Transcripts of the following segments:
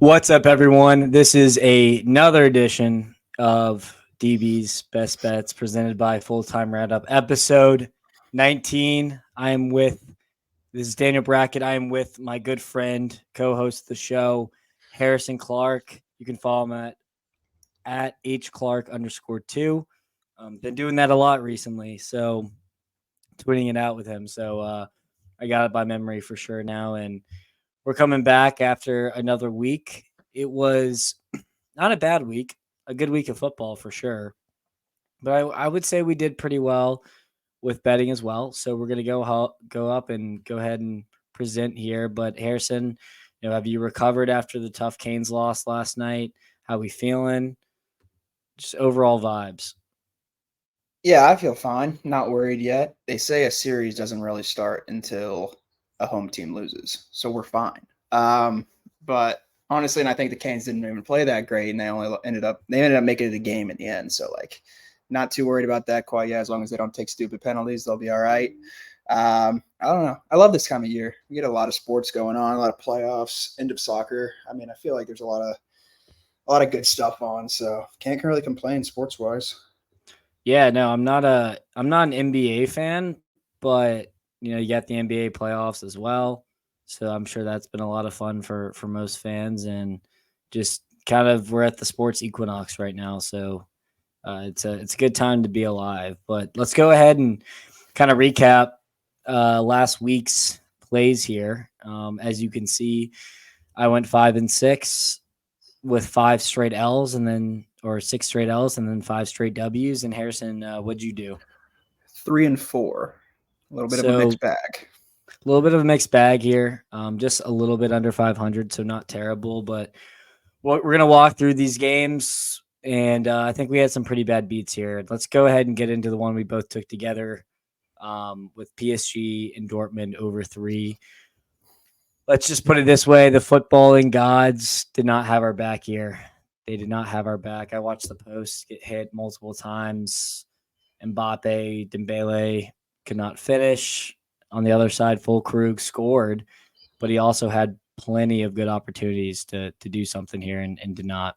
What's up, everyone? This is another edition of DB's Best Bets presented by Full Time Roundup, episode 19. This is Daniel Brackett. I am with my good friend, co host of the show, Harrison Clark. You can follow him at @hclark_2. Been doing that a lot recently, so tweeting it out with him. So I got it by memory for sure now. And we're coming back after another week. It was not a bad week, a good week of football for sure. But I would say we did pretty well with betting as well. So we're gonna go up and go ahead and present here. But Harrison, have you recovered after the tough Canes loss last night? How we feeling? Just overall vibes. Yeah, I feel fine. Not worried yet. They say a series doesn't really start until a home team loses, so we're fine. But honestly, and I think the Canes didn't even play that great, and they ended up making it a game in the end. So not too worried about that quite yet. As long as they don't take stupid penalties, they'll be all right. I don't know. I love this time of year. We get a lot of sports going on, a lot of playoffs, end of soccer. I mean, I feel like there's a lot of good stuff on. So can't really complain sports wise. Yeah, no, I'm not an NBA fan, but you got the NBA playoffs as well. So I'm sure that's been a lot of fun for most fans, and just kind of we're at the sports equinox right now. So it's a good time to be alive. But let's go ahead and kind of recap last week's plays here. As you can see, I went 5-6 with 5 straight L's or 6 straight L's and then 5 straight W's. And Harrison, what'd you do? 3-4. A little bit of a So mixed bag. a little bit of a mixed bag here. Just a little bit under 500, so not terrible. But we're gonna walk through these games, and I think we had some pretty bad beats here. Let's go ahead and get into the one we both took together with PSG and Dortmund over 3. Let's just put it this way: the footballing gods did not have our back here. They did not have our back. I watched the post get hit multiple times. Mbappe, Dembele could not finish. On the other side, Fulkrug scored, but he also had plenty of good opportunities to do something here and did not.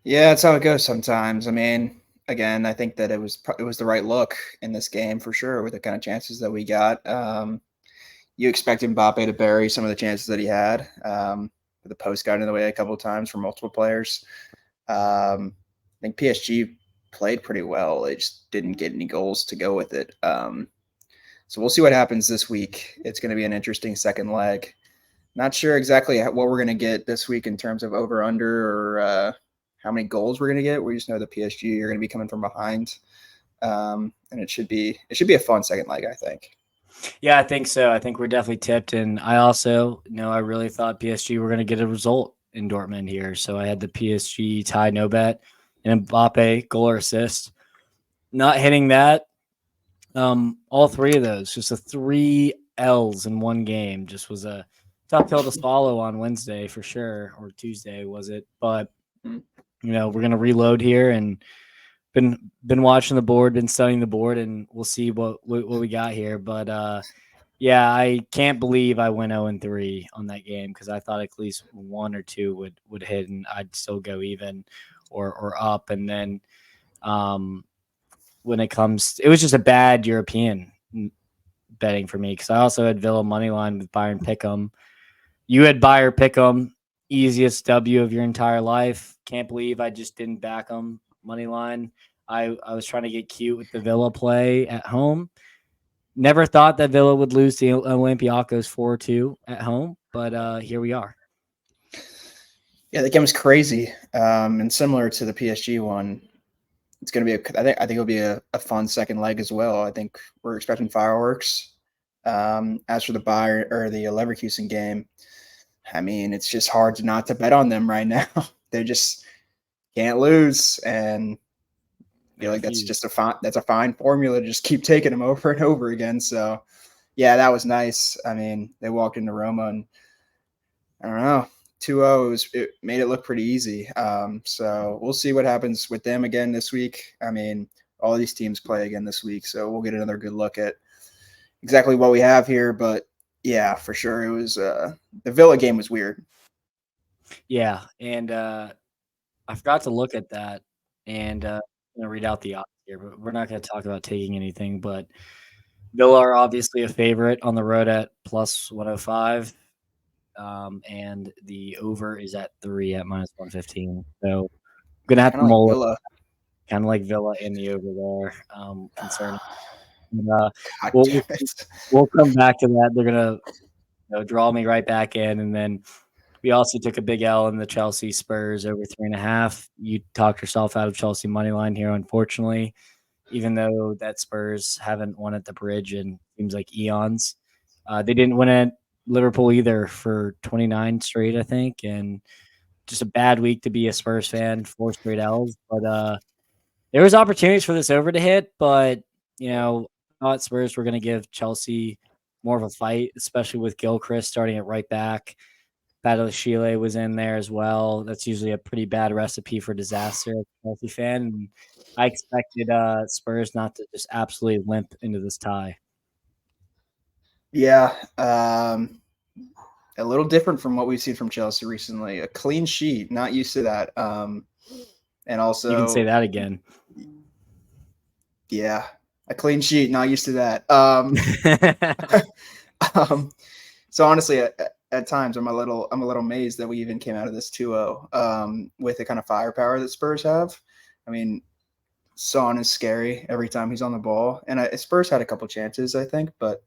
Yeah, that's how it goes sometimes. I mean, again, I think that it was the right look in this game for sure with the kind of chances that we got. You expect Mbappe to bury some of the chances that he had. The post got in the way a couple of times for multiple players. I think PSG played pretty well. They just didn't get any goals to go with it. So we'll see what happens this week. It's going to be an interesting second leg. Not sure exactly what we're going to get this week in terms of over under or how many goals we're going to get. We just know the PSG are going to be coming from behind, and it should be a fun second leg, I think. Yeah, I think so. I think we're definitely tipped, and I also know I really thought PSG were going to get a result in Dortmund here. So I had the PSG tie no bet and Mbappe goal or assist. Not hitting that. All 3 of those, just the 3 L's in one game, just was a tough pill to swallow on Wednesday for sure, or Tuesday was it? But we're gonna reload here and been watching the board, been studying the board, and we'll see what we got here. But yeah, I can't believe I went 0-3 on that game because I thought at least 1 or 2 would hit and I'd still go even or up. And then when it was just a bad European betting for me because I also had Villa money line with Bayern Pick'em. You had Bayern Pick'em, easiest W of your entire life. Can't believe I just didn't back them money line. I was trying to get cute with the Villa play at home. Never thought that Villa would lose to Olympiacos 4-2 at home, but here we are. Yeah, the game was crazy, and similar to the PSG one. It's going to be I think it'll be a fun second leg as well. I think we're expecting fireworks. As for the Bayern or the Leverkusen game, I mean, it's just hard not to bet on them right now. They just can't lose, and I feel like that's a fine formula to just keep taking them over and over again. So, yeah, that was nice. I mean, they walked into Roma and I don't know. 2-0, it made it look pretty easy. So we'll see what happens with them again this week. I mean, all these teams play again this week, so we'll get another good look at exactly what we have here. But yeah, for sure, it was the Villa game was weird. Yeah, and I forgot to look at that, and I'm gonna read out the odds here, but we're not gonna talk about taking anything. But Villa are obviously a favorite on the road at plus 105, and the over is at 3 at minus 115. So I'm gonna have Kind to of like mull it, Villa. kind of like Villa in the over there. Concerning, and, God we'll, damn we'll it. we'll come back to that. They're gonna draw me right back in, and then we also took a big L in the Chelsea Spurs over 3.5. You talked yourself out of Chelsea money line here, unfortunately, even though that Spurs haven't won at the bridge in seems like eons. They didn't win at Liverpool either for 29 straight, I think, and just a bad week to be a Spurs fan, 4 straight L's. But there was opportunities for this over to hit, but I thought Spurs were going to give Chelsea more of a fight, especially with Gilchrist starting at right back. Chile was in there as well. That's usually a pretty bad recipe for disaster as a Chelsea fan. And I expected Spurs not to just absolutely limp into this tie. Yeah. A little different from what we've seen from Chelsea recently. A clean sheet, not used to that. And You can say also, that again. yeah, a clean sheet, not used to that. Um, so honestly, at times I'm a little amazed that we even came out of this 2-0 with the kind of firepower that Spurs have. I mean, Son is scary every time he's on the ball, and Spurs had a couple chances, I think, but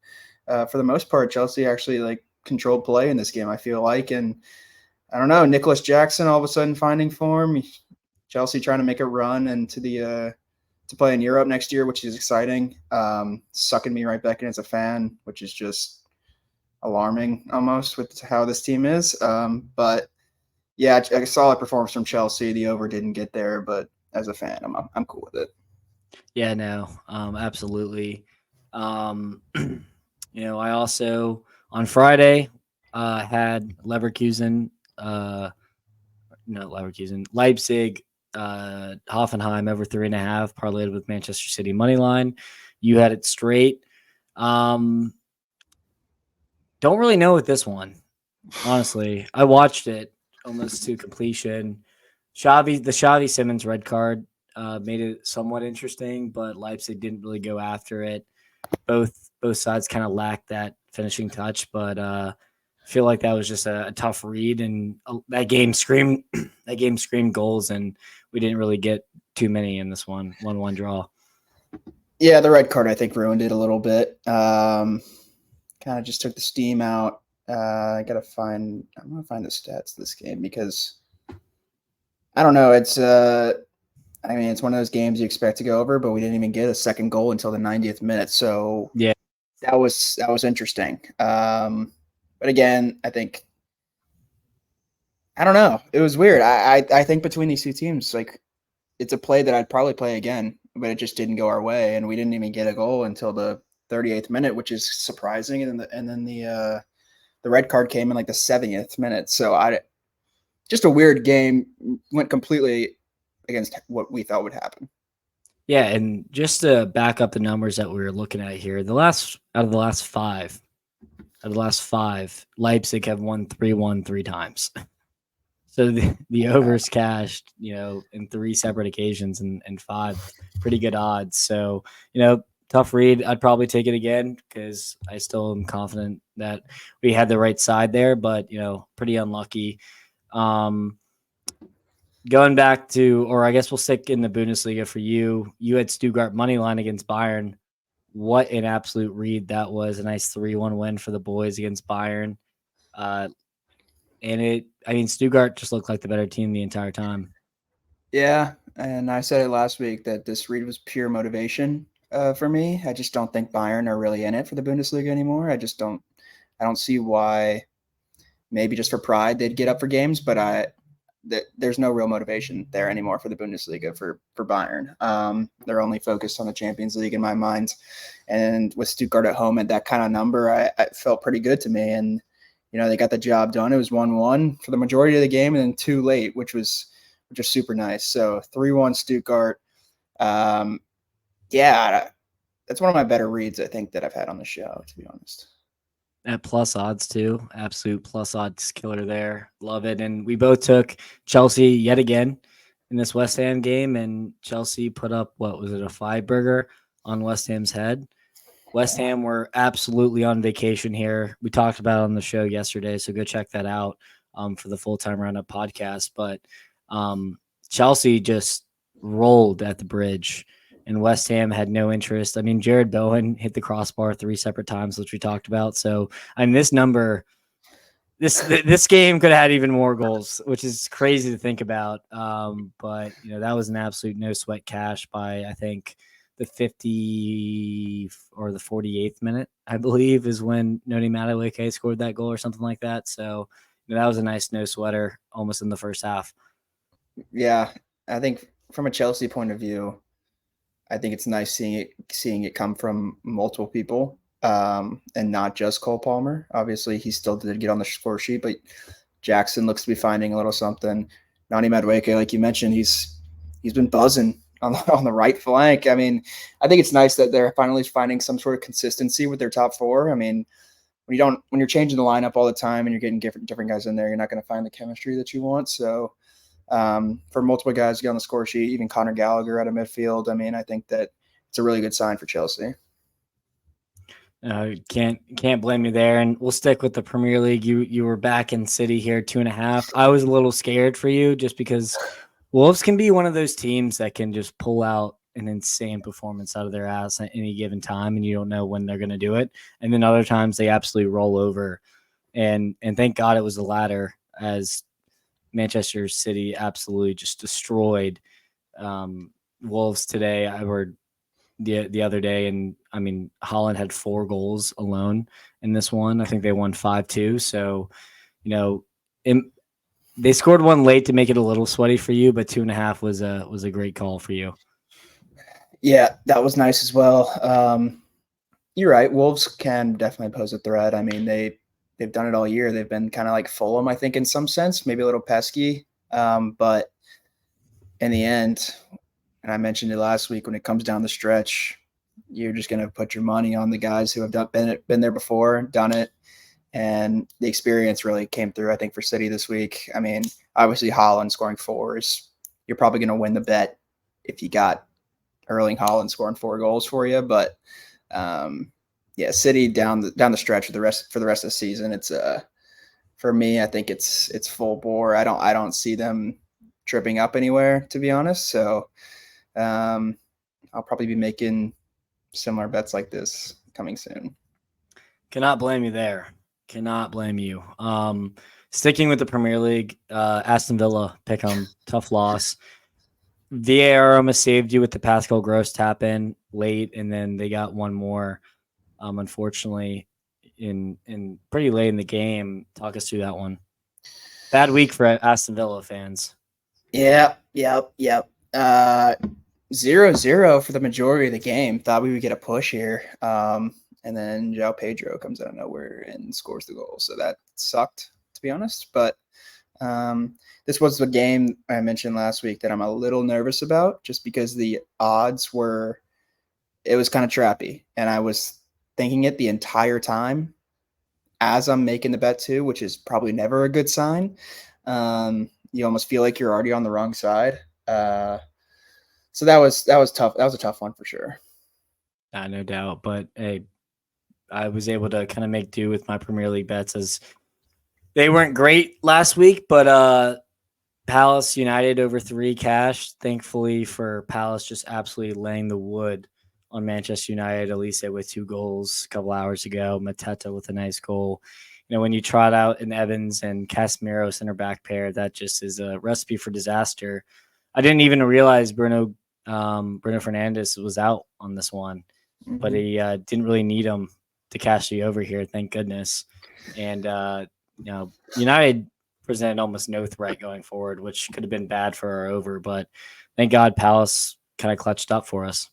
for the most part, Chelsea actually like controlled play in this game. I feel like, and I don't know, Nicholas Jackson all of a sudden finding form. Chelsea trying to make a run into the to play in Europe next year, which is exciting. Sucking me right back in as a fan, which is just alarming almost with how this team is. But yeah, a solid performance from Chelsea. The over didn't get there, but as a fan, I'm cool with it. Yeah, no, absolutely. I also on Friday had Leverkusen, not Leverkusen, Leipzig, Hoffenheim over 3.5, parlayed with Manchester City money line. You had it straight. Don't really know with this one, honestly. I watched it almost to completion. The Xavi Simmons red card made it somewhat interesting, but Leipzig didn't really go after it. Both sides kind of lacked that finishing touch, but I feel like that was just a tough read, and that game screamed goals, and we didn't really get too many in this 1-1 draw. Yeah, the red card I think ruined it a little bit. Kind of just took the steam out. I'm gonna find the stats of this game because I don't know. I mean, it's one of those games you expect to go over, but we didn't even get a second goal until the 90th minute. So Yeah, that was interesting. But again, I think I don't know. It was weird. I think between these two teams, like it's a play that I'd probably play again, but it just didn't go our way, and we didn't even get a goal until the 38th minute, which is surprising. And then the red card came in like the 70th minute. So I just a weird game, went completely against what we thought would happen. yeah, and just to back up the numbers that we were looking at here, out of the last five, Leipzig have won 3-1 three times. So the overs cashed, in 3 separate occasions and 5 pretty good odds. So, tough read. I'd probably take it again because I still am confident that we had the right side there, but, pretty unlucky. Going back to, or I guess we'll stick in the Bundesliga for you. You had Stuttgart money line against Bayern. What an absolute read that was. A nice 3-1 win for the boys against Bayern. Stuttgart just looked like the better team the entire time. Yeah, and I said it last week that this read was pure motivation for me. I just don't think Bayern are really in it for the Bundesliga anymore. I don't see why. Maybe just for pride they'd get up for games, but there's no real motivation there anymore for the Bundesliga for Bayern. They're only focused on the Champions League in my mind, and with Stuttgart at home at that kind of number, I felt pretty good to me. And they got the job done. It was 1-1 for the majority of the game, and then 2 late, which was super nice. So 3-1 Stuttgart. Yeah, that's one of my better reads I think that I've had on the show, to be honest. At plus odds too. Absolute plus odds killer there. Love it. And we both took Chelsea yet again in this West Ham game, and Chelsea put up, what was it, a 5-burger on West Ham's head. West Ham were absolutely on vacation here. We talked about it on the show yesterday, so go check that out for the Full-Time Roundup podcast. But Chelsea just rolled at the bridge, and West Ham had no interest. I mean, Jared Bowen hit the crossbar 3 separate times, which we talked about. So, I mean, this game could have had even more goals, which is crazy to think about. But that was an absolute no sweat cash by, I think, the 50 or the 48th minute, I believe, is when Noni Madueke scored that goal or something like that. So that was a nice no sweater almost in the first half. Yeah, I think from a Chelsea point of view, I think it's nice seeing it come from multiple people, and not just Cole Palmer. Obviously, he still did get on the score sheet, but Jackson looks to be finding a little something. Nani Madueke, like you mentioned, he's been buzzing on the right flank. I mean, I think it's nice that they're finally finding some sort of consistency with their top four. I mean, when you're changing the lineup all the time and you're getting different guys in there, you're not going to find the chemistry that you want. So for multiple guys to get on the score sheet, even Conor Gallagher out of midfield, I mean, I think that it's a really good sign for Chelsea. Can't blame you there. And we'll stick with the Premier League. You were back in City here 2.5. I was a little scared for you just because Wolves can be one of those teams that can just pull out an insane performance out of their ass at any given time, and you don't know when they're going to do it. And then other times they absolutely roll over. And thank God it was the latter, as Manchester City absolutely just destroyed Wolves today. I heard the other day, and I mean, Holland had 4 goals alone in this one. I think they won 5-2. So, they scored one late to make it a little sweaty for you, but 2.5 was a great call for you. Yeah, that was nice as well. You're right. Wolves can definitely pose a threat. I mean, they've done it all year. They've been kind of like Fulham, I think, in some sense, maybe a little pesky. But in the end, and I mentioned it last week, when it comes down the stretch, you're just going to put your money on the guys who have been there before, done it. And the experience really came through, I think, for City this week. I mean, obviously Haaland scoring 4 you're probably going to win the bet if you got Erling Haaland scoring 4 goals for you. But yeah, City down the stretch for the rest of the season, it's for me, I think it's full bore. I don't see them tripping up anywhere, to be honest. So I'll probably be making similar bets like this coming soon. Cannot blame you there. Cannot blame you. Sticking with the Premier League, Aston Villa pick 'em, tough loss. VAR almost saved you with the Pascal Gross tap in late, and then they got one more. Unfortunately, in pretty late in the game. Talk us through that one. Bad week for Aston Villa fans. Yep. 0-0 for the majority of the game. Thought we would get a push here. And then João Pedro comes out of nowhere and scores the goal. So that sucked, to be honest. But this was the game I mentioned last week that I'm a little nervous about, just because the odds it was kind of trappy. And I was thinking it the entire time as I'm making the bet too, which is probably never a good sign. You almost feel like you're already on the wrong side. So that was tough. That was a tough one for sure. No doubt. But hey, I was able to kind of make do with my Premier League bets, as they weren't great last week, but Palace United over 3 cash. Thankfully for Palace, just absolutely laying the wood on Manchester United. Elise with 2 goals a couple hours ago. Mateta with a nice goal. When you trot out an Evans and Casemiro center back pair, that just is a recipe for disaster. I didn't even realize Bruno Fernandes was out on this one, but he didn't really need him to cash you over here, thank goodness. And United presented almost no threat going forward, which could have been bad for our over, but thank God Palace kind of clutched up for us.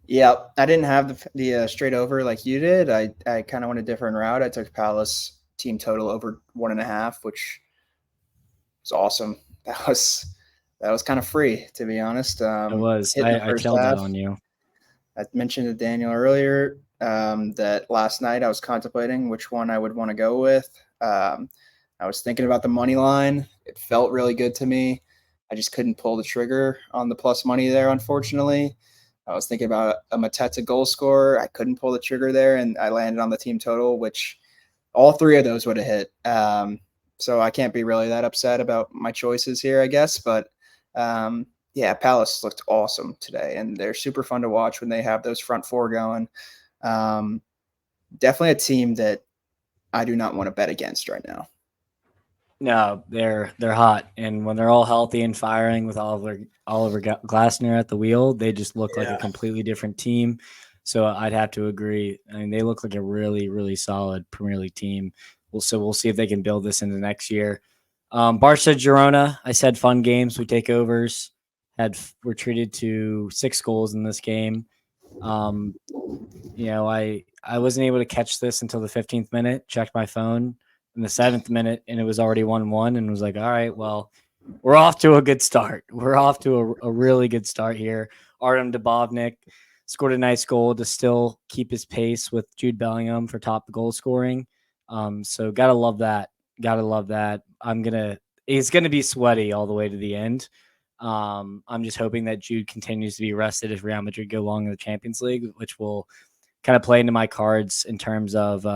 Yeah, I didn't have the straight over like you did. I kind of went a different route. I took Palace team total over 1.5, which was awesome. That was kind of free, to be honest. It was. I killed that on you. I mentioned to Daniel earlier, that last night I was contemplating which one I would want to go with. I was thinking about the money line. It felt really good to me. I just couldn't pull the trigger on the plus money there, unfortunately. I was thinking about a Mateta goal scorer. I couldn't pull the trigger there, and I landed on the team total, which all three of those would have hit. So I can't be really that upset about my choices here, I guess. But yeah, Palace looked awesome today, and they're super fun to watch when they have those front four going. Definitely a team that I do not want to bet against right now. No, they're hot, and when they're all healthy and firing with Oliver Glasner at the wheel, they just look like a completely different team. So I'd have to agree. I mean, they look like a really, really solid Premier League team. We'll see if they can build this into next year. Barca Girona, I said fun games. We take overs. We're treated to 6 goals in this game. I wasn't able to catch this until the 15th minute. Checked my phone in the 7th minute, and it was already 1-1, and was like, all right, well, we're off to a good start. We're off to a really good start here. Artem Dubovnik scored a nice goal to still keep his pace with Jude Bellingham for top goal scoring. So gotta love that. It's gonna be sweaty all the way to the end. I'm just hoping that Jude continues to be rested if Real Madrid go long in the Champions League, which will kind of play into my cards in terms of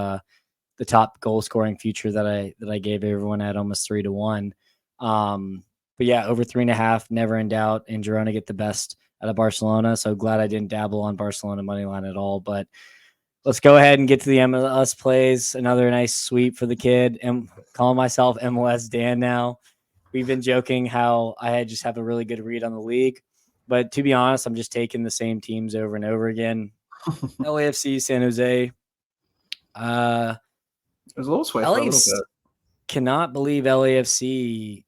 the top goal scoring future that I gave everyone at almost 3-1. But yeah, over 3.5, never in doubt. And Girona get the best out of Barcelona. So glad I didn't dabble on Barcelona money line at all. But let's go ahead and get to the MLS plays. Another nice sweep for the kid. I'm calling myself MLS Dan now. We've been joking how I just have a really good read on the league. But to be honest, I'm just taking the same teams over and over again. LAFC, San Jose. It was a little sway for a little bit. Cannot believe LAFC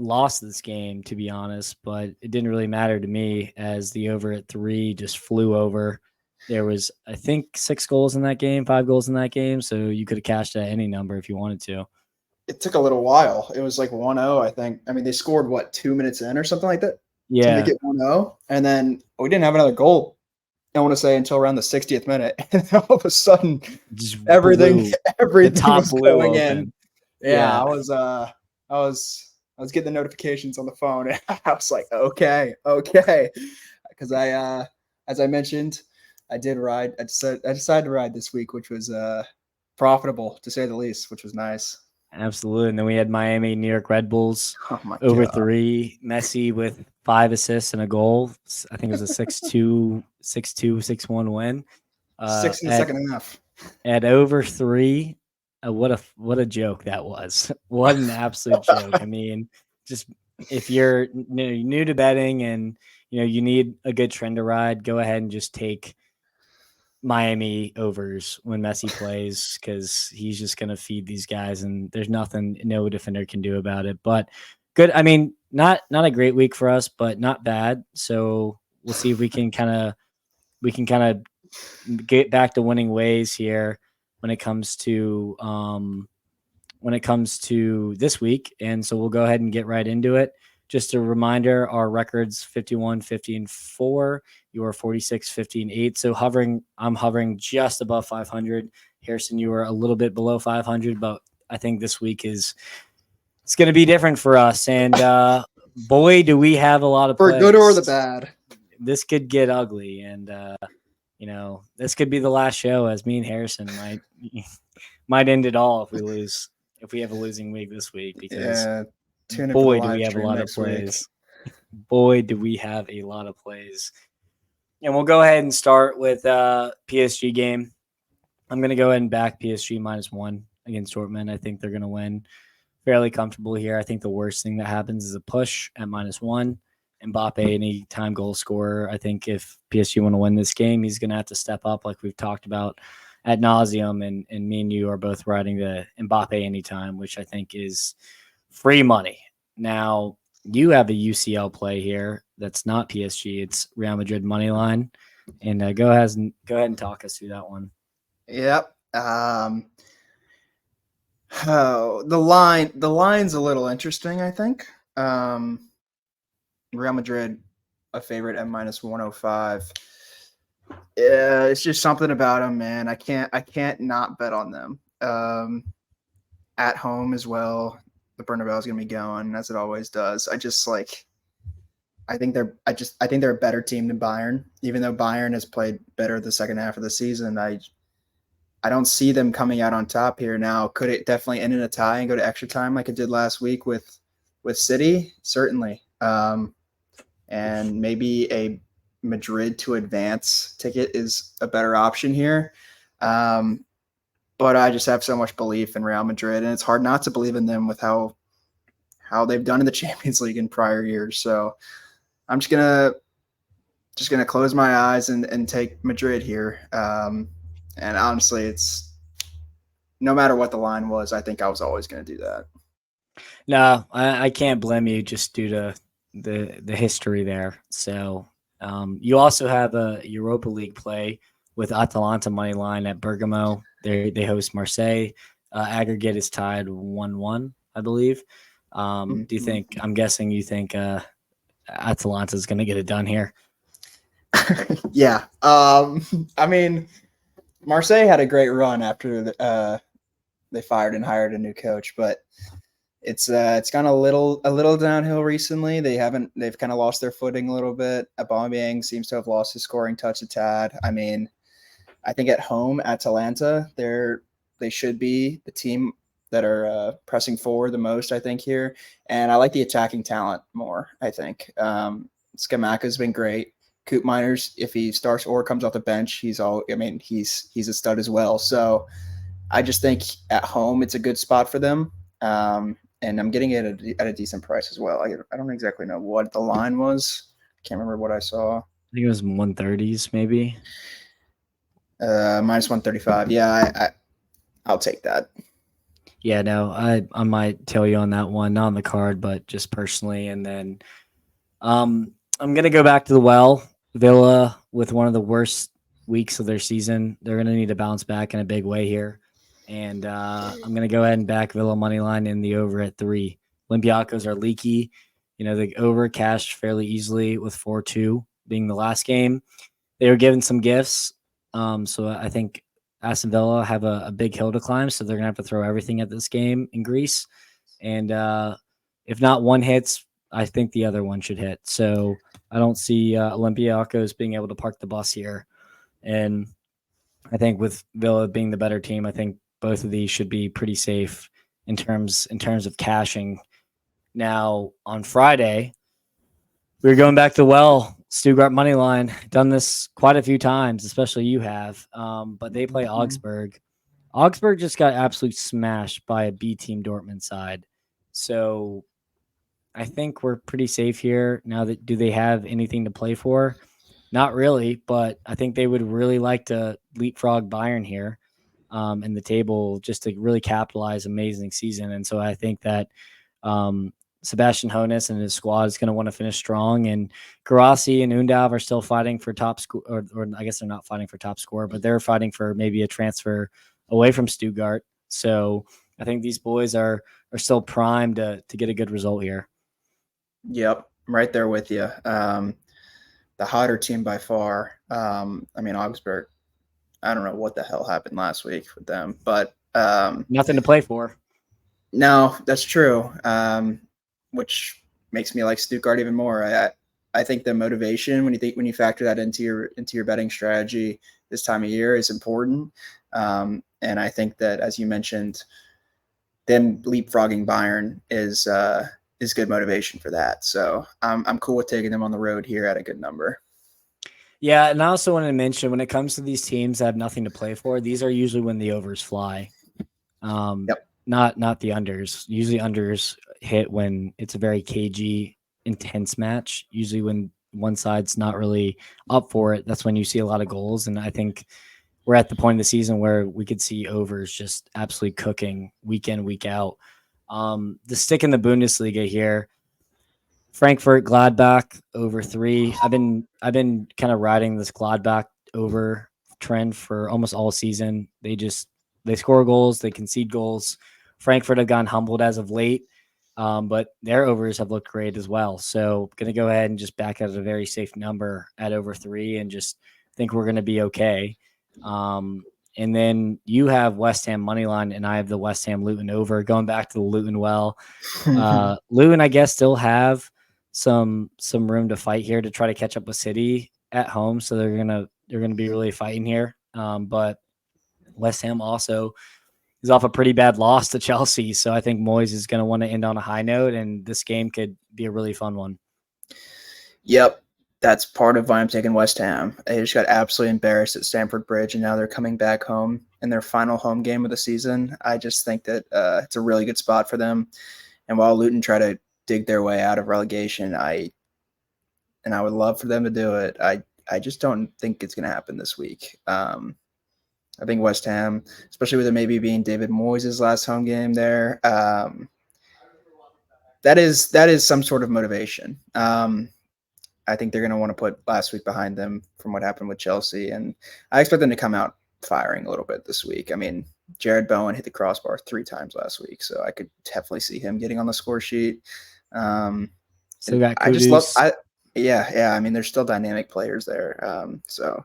lost this game, to be honest, but it didn't really matter to me as the over at 3 just flew over. There was, I think, 6 goals in that game, 5 goals in that game, so you could have cashed at any number if you wanted to. It took a little while. It was like 1-0, I think. I mean, they scored, 2 minutes in or something like that? Yeah. To make it 1-0, and then we didn't have another goal, I want to say, until around the 60th minute. And all of a sudden, everything was going in. Yeah, I was getting the notifications on the phone, and I was like, okay, because as I mentioned, I decided to ride this week, which was profitable to say the least, which was nice. Absolutely. And then we had Miami, New York Red Bulls over 3. Messi with 5 assists and a goal. I think it was a 6-2, 6-1 win. 6 in the second half. At over 3. What a joke that was. What an absolute joke. I mean, just if you're new to betting and you need a good trend to ride, go ahead and just take Miami overs when Messi plays, because he's just going to feed these guys, and there's nothing no defender can do about it. But good. I mean, not a great week for us, but not bad. So we'll see if we can kind of get back to winning ways here when it comes to this week. And so we'll go ahead and get right into it. Just a reminder, our records 51, 50-4. You are 46, 50-8. So I'm hovering just above 500. Harrison, you are a little bit below 500, but I think this week it's going to be different for us. And boy, do we have a lot of for plays. Good or the bad. This could get ugly, and this could be the last show, as me and Harrison might end it all if we lose. If we have a losing week this week, because boy, do we have a lot of plays. Boy, do we have a lot of plays. And we'll go ahead and start with PSG game. I'm going to go ahead and back PSG -1 against Dortmund. I think they're going to win fairly comfortable here. I think the worst thing that happens is a push at -1. Mbappe, anytime goal scorer. I think if PSG want to win this game, he's going to have to step up like we've talked about ad nauseum. And me and you are both riding the Mbappe anytime, which I think is free money. Now, you have a UCL play here that's not PSG. It's Real Madrid money line. And go ahead and talk us through that one. Yep. The line's a little interesting, I think. Real Madrid, a favorite at -105. Yeah, it's just something about them, man. I can't not bet on them. At home as well, the Bernabeu is gonna be going as it always does. I think they're a better team than Bayern. Even though Bayern has played better the second half of the season, I don't see them coming out on top here now. Could it definitely end in a tie and go to extra time like it did last week with City? Certainly. And maybe a Madrid to advance ticket is a better option here. But I just have so much belief in Real Madrid, and it's hard not to believe in them with how they've done in the Champions League in prior years. So I'm just gonna close my eyes and take Madrid here. And honestly, it's no matter what the line was, I think I was always going to do that. No, I can't blame you just due to the history there. So you also have a Europa League play with Atalanta money line at Bergamo. They host Marseille. Aggregate is tied 1-1, I believe. Do you think? I'm guessing you think Atalanta is going to get it done here. Yeah. I mean, Marseille had a great run after they fired and hired a new coach, but it's gone a little downhill recently. They've kind of lost their footing a little bit. Aubameyang seems to have lost his scoring touch a tad. I mean, I think at home, Atalanta, they should be the team that are pressing forward the most, I think, here. And I like the attacking talent more, I think. Scamacca's been great. Coop Miners, if he starts or comes off the bench, he's a stud as well. So I just think at home it's a good spot for them. And I'm getting it at a decent price as well. I don't exactly know what the line was. Can't remember what I saw. I think it was 130s maybe. Minus 135. Yeah, I'll take that. Yeah, no, I might tell you on that one, not on the card, but just personally. And then I'm gonna go back to the well. Villa with one of the worst weeks of their season. They're gonna need to bounce back in a big way here. And I'm gonna go ahead and back Villa money line in the over at 3. Olympiacos are leaky. They over cashed fairly easily with 4-2 being the last game. They were given some gifts. So I think Aston Villa have a big hill to climb, so they're going to have to throw everything at this game in Greece. And if not one hits, I think the other one should hit. So I don't see Olympiacos being able to park the bus here. And I think with Villa being the better team, I think both of these should be pretty safe in terms of cashing. Now, on Friday, we were going back to Stuttgart money line. Done this quite a few times, especially you have. But they play Augsburg. Augsburg just got absolutely smashed by a B team Dortmund side. So I think we're pretty safe here. Now, do they have anything to play for? Not really, but I think they would really like to leapfrog Bayern here in the table just to really capitalize amazing season. And so I think that Sebastian Hoeneß and his squad is going to want to finish strong, and Guirassy and Undav are still fighting for top score, or I guess they're not fighting for top score, but they're fighting for maybe a transfer away from Stuttgart. So I think these boys are still primed to get a good result here. Yep, I'm right there with you. The hotter team by far. Augsburg. I don't know what the hell happened last week with them, but nothing to play for. No, that's true. Which makes me like Stuttgart even more. I think the motivation when you factor that into your betting strategy this time of year is important. And I think that, as you mentioned, them leapfrogging Bayern is good motivation for that. So I'm cool with taking them on the road here at a good number. Yeah, and I also wanted to mention when it comes to these teams that have nothing to play for, these are usually when the overs fly. Yep. Not the unders. Usually unders hit when it's a very cagey, intense match. Usually when one side's not really up for it, that's when you see a lot of goals. And I think we're at the point of the season where we could see overs just absolutely cooking week in, week out. The stick in the Bundesliga here, Frankfurt Gladbach over 3. I've been kind of riding this Gladbach over trend for almost all season. They score goals, they concede goals. Frankfurt have gotten humbled as of late, but their overs have looked great as well. So going to go ahead and just back out a very safe number at over 3 and just think we're going to be okay. And then you have West Ham money line, and I have the West Ham Luton over. Going back to the Luton Luton, I guess, still have some room to fight here to try to catch up with City at home, so they're gonna be really fighting here. But West Ham also is off a pretty bad loss to Chelsea, so I think Moyes is going to want to end on a high note, and this game could be a really fun one. Yep, that's part of why I'm taking West Ham. They just got absolutely embarrassed at Stamford Bridge, and now they're coming back home in their final home game of the season. I just think that it's a really good spot for them. And while Luton try to dig their way out of relegation, I would love for them to do it. I just don't think it's going to happen this week. I think West Ham, especially with it maybe being David Moyes' last home game there, that is some sort of motivation. I think they're going to want to put last week behind them from what happened with Chelsea, and I expect them to come out firing a little bit this week. I mean, Jared Bowen hit the crossbar 3 times last week, so I could definitely see him getting on the score sheet. So got I just love yeah. I mean, there's still dynamic players there. So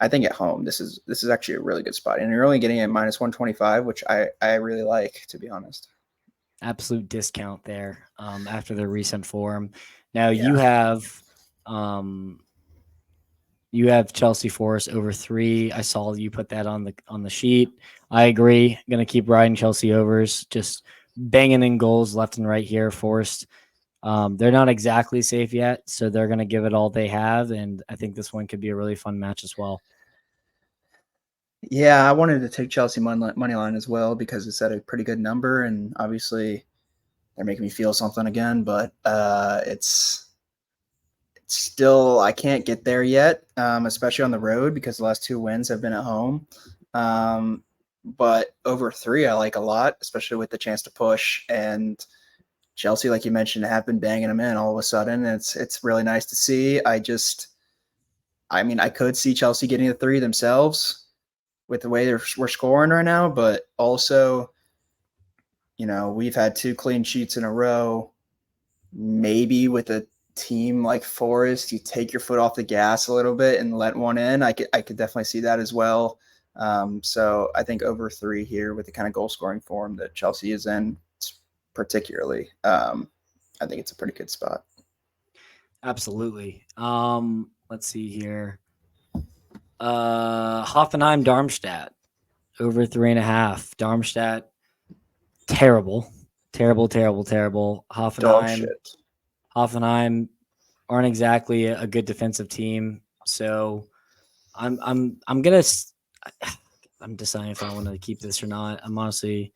I think at home, this is actually a really good spot. And you're only getting it minus 125, which I really like, to be honest. Absolute discount there after the recent form. Now you have Chelsea Forest over 3. I saw you put that on the sheet. I agree. Going to keep riding Chelsea overs, just banging in goals left and right here. Forest, they're not exactly safe yet, so they're going to give it all they have, and I think this one could be a really fun match as well. Yeah, I wanted to take Chelsea money line as well because it's at a pretty good number, and obviously they're making me feel something again, but it's still, I can't get there yet, especially on the road because the last 2 wins have been at home. But over 3, I like a lot, especially with the chance to push. And Chelsea, like you mentioned, have been banging them in all of a sudden. It's really nice to see. I could see Chelsea getting the 3 themselves with the way we're scoring right now, but also, we've had 2 clean sheets in a row. Maybe with a team like Forest, you take your foot off the gas a little bit and let one in. I could definitely see that as well. So I think over 3 here with the kind of goal scoring form that Chelsea is in, particularly, I think it's a pretty good spot. Absolutely. Let's see here. Hoffenheim Darmstadt over 3.5. Darmstadt, terrible. Hoffenheim aren't exactly a good defensive team, so I'm deciding if I want to keep this or not. I'm honestly,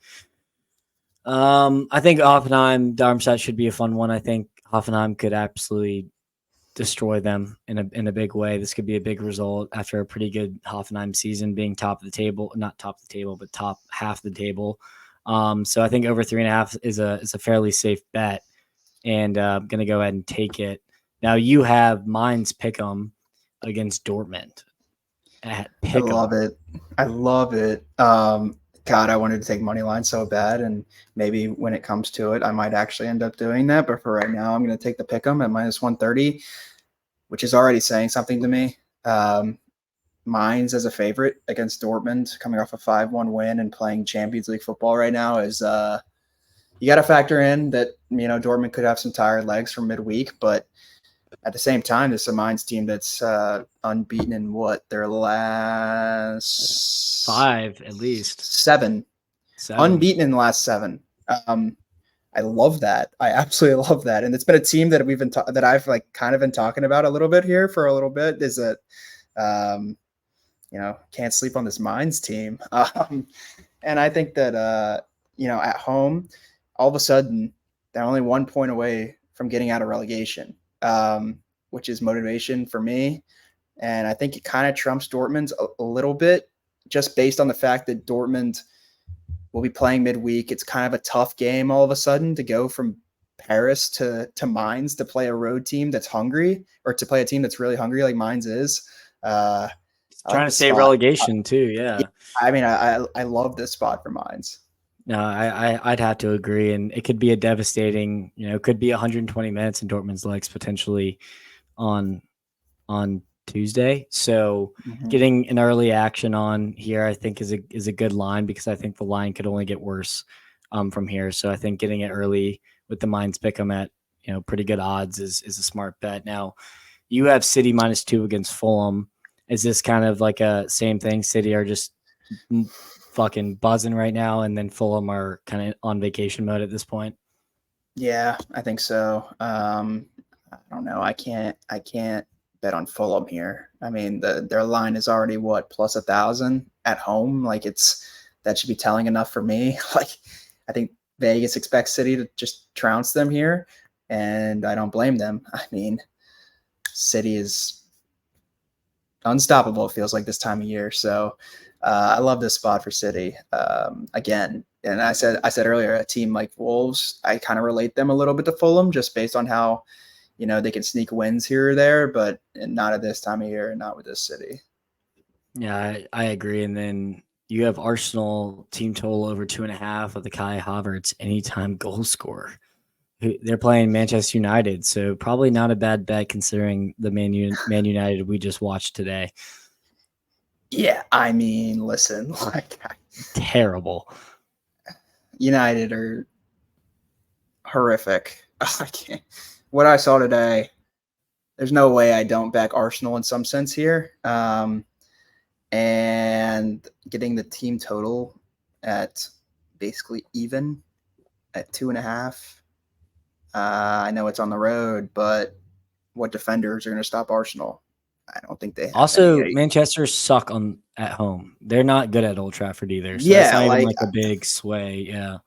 I think Hoffenheim Darmstadt should be a fun one. I think Hoffenheim could absolutely destroy them in a big way. This could be a big result after a pretty good Hoffenheim season, being top of the table, not top of the table, but top half the table. So I think over 3.5 is a fairly safe bet, and I'm going to go ahead and take it. Now you have Mainz Pick'em against Dortmund at Pick'em. I love it. God, I wanted to take money line so bad, and maybe when it comes to it, I might actually end up doing that. But for right now, I'm going to take the Pick'em at minus 130, which is already saying something to me. Mainz as a favorite against Dortmund, coming off a 5-1 win and playing Champions League football right now, is you got to factor in that Dortmund could have some tired legs from midweek, but at the same time, this is a Mainz team that's unbeaten in their last 5 at least 7. Unbeaten in the last 7. I love that. I absolutely love that, and it's been a team that we've been that I've kind of been talking about a little bit here for a little bit. Is that can't sleep on this Mainz team, and I think that at home, all of a sudden they're only 1 point away from getting out of relegation. Which is motivation for me. And I think it kind of trumps Dortmund's a little bit, just based on the fact that Dortmund will be playing midweek. It's kind of a tough game all of a sudden to go from Paris to Mainz to play a road team that's hungry, or to play a team that's really hungry like Mainz is. Trying to save relegation too, yeah. I mean, I love this spot for Mainz. No, I'd have to agree, and it could be a devastating. It could be 120 minutes in Dortmund's legs potentially on Tuesday. So getting an early action on here, I think is a good line, because I think the line could only get worse from here. So I think getting it early with the Mines pick 'em at, pretty good odds is a smart bet. Now you have City -2 against Fulham. Is this kind of like a same thing? City are just fucking buzzing right now, and then Fulham are kind of on vacation mode at this point? Yeah, I think so. I don't know. I can't bet on Fulham here. I mean, their line is already what, plus 1,000 at home. Like, that should be telling enough for me. Like, I think Vegas expects City to just trounce them here, and I don't blame them. I mean, City is unstoppable, it feels like, this time of year. So I love this spot for City. Again, and I said earlier, a team like Wolves, I kind of relate them a little bit to Fulham, just based on how, they can sneak wins here or there, but not at this time of year and not with this City. Yeah, I agree. And then you have Arsenal team total over 2.5 with the Kai Havertz anytime goal scorer. They're playing Manchester United, so probably not a bad bet considering the Man United we just watched today. Yeah, I mean, listen, like, terrible. United are horrific. I can't. What I saw today, there's no way I don't back Arsenal in some sense here. And getting the team total at basically even at 2.5. I know it's on the road, but what defenders are going to stop Arsenal? I don't think they have. Also, Manchester suck at home. They're not good at Old Trafford either. So it's not even like a big sway. Yeah.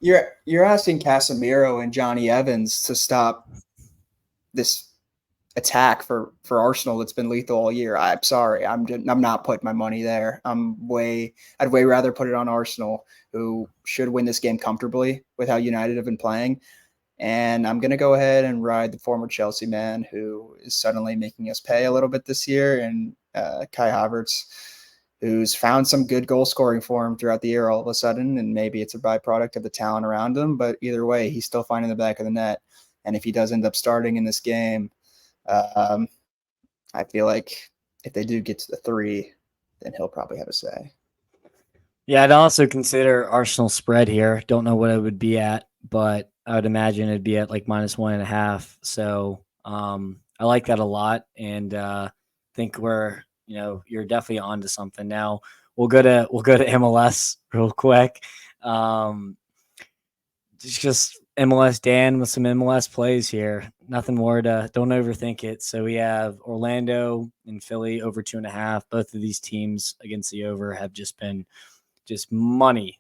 You're asking Casemiro and Johnny Evans to stop this attack for Arsenal that's been lethal all year. I'm sorry. I'm not putting my money there. I'd way rather put it on Arsenal, who should win this game comfortably with how United have been playing. And I'm going to go ahead and ride the former Chelsea man who is suddenly making us pay a little bit this year, and Kai Havertz, who's found some good goal scoring form throughout the year all of a sudden, and maybe it's a byproduct of the talent around him, but either way, he's still finding the back of the net. And if he does end up starting in this game, I feel like if they do get to the 3, then he'll probably have a say. Yeah, I'd also consider Arsenal spread here. Don't know what it would be at, but I would imagine it'd be at like -1.5. So I like that a lot, and think you're definitely onto something. Now we'll go to MLS real quick. Just MLS Dan with some MLS plays here. Nothing more don't overthink it. So we have Orlando and Philly over 2.5. Both of these teams against the over have just been money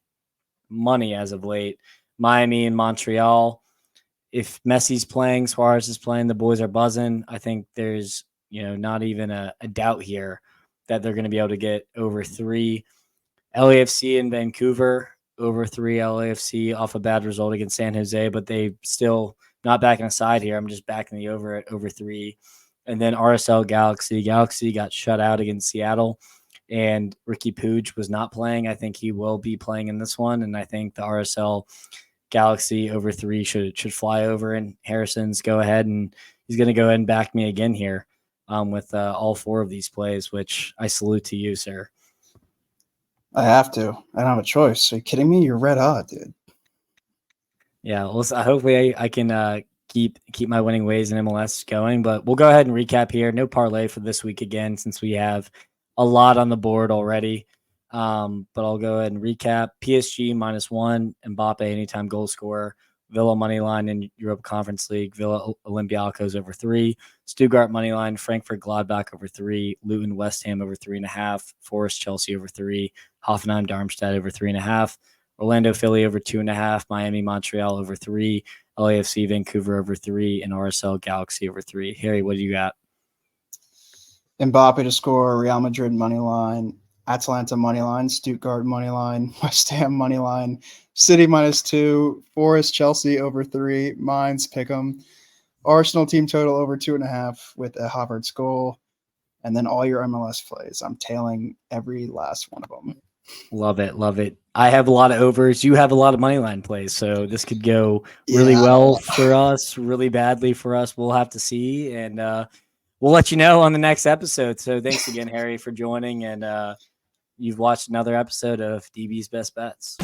as of late. Miami and Montreal. If Messi's playing, Suarez is playing, the boys are buzzing. I think there's, not even a doubt here that they're going to be able to get over 3. LAFC in Vancouver, over 3 LAFC off a bad result against San Jose, but they still not backing aside here. I'm just backing the over at over 3. And then RSL Galaxy. Galaxy got shut out against Seattle, and Ricky Puig was not playing. I think he will be playing in this one, and I think the RSL Galaxy over 3 should fly over, and Harrison's go ahead, and he's going to go ahead and back me again here with all 4 of these plays, which I salute to you, sir. I have to. I don't have a choice. Are you kidding me? You're red hot, dude. Yeah, well, hopefully I can keep my winning ways in MLS going, but we'll go ahead and recap here. No parlay for this week again, since we have a lot on the board already. But I'll go ahead and recap. PSG -1, Mbappe anytime goal scorer, Villa moneyline in Europa Conference League, Villa Olympiacos over 3, Stuttgart moneyline, Frankfurt Gladbach over 3, Luton West Ham over 3.5, Forest Chelsea over 3, Hoffenheim Darmstadt over 3.5, Orlando Philly over 2.5, Miami Montreal over 3, LAFC Vancouver over 3, and RSL Galaxy over 3. Harry, what do you got? Mbappe to score, Real Madrid moneyline, Atalanta moneyline, Stuttgart moneyline, West Ham moneyline, City -2, Forest Chelsea over 3, Mines pick'em, Arsenal team total over 2.5 with a Havertz goal, and then all your MLS plays. I'm tailing every last one of them. Love it. I have a lot of overs. You have a lot of moneyline plays, so this could go really well for us, really badly for us. We'll have to see, and we'll let you know on the next episode. So thanks again, Harry, for joining. And you've watched another episode of DB's Best Bets.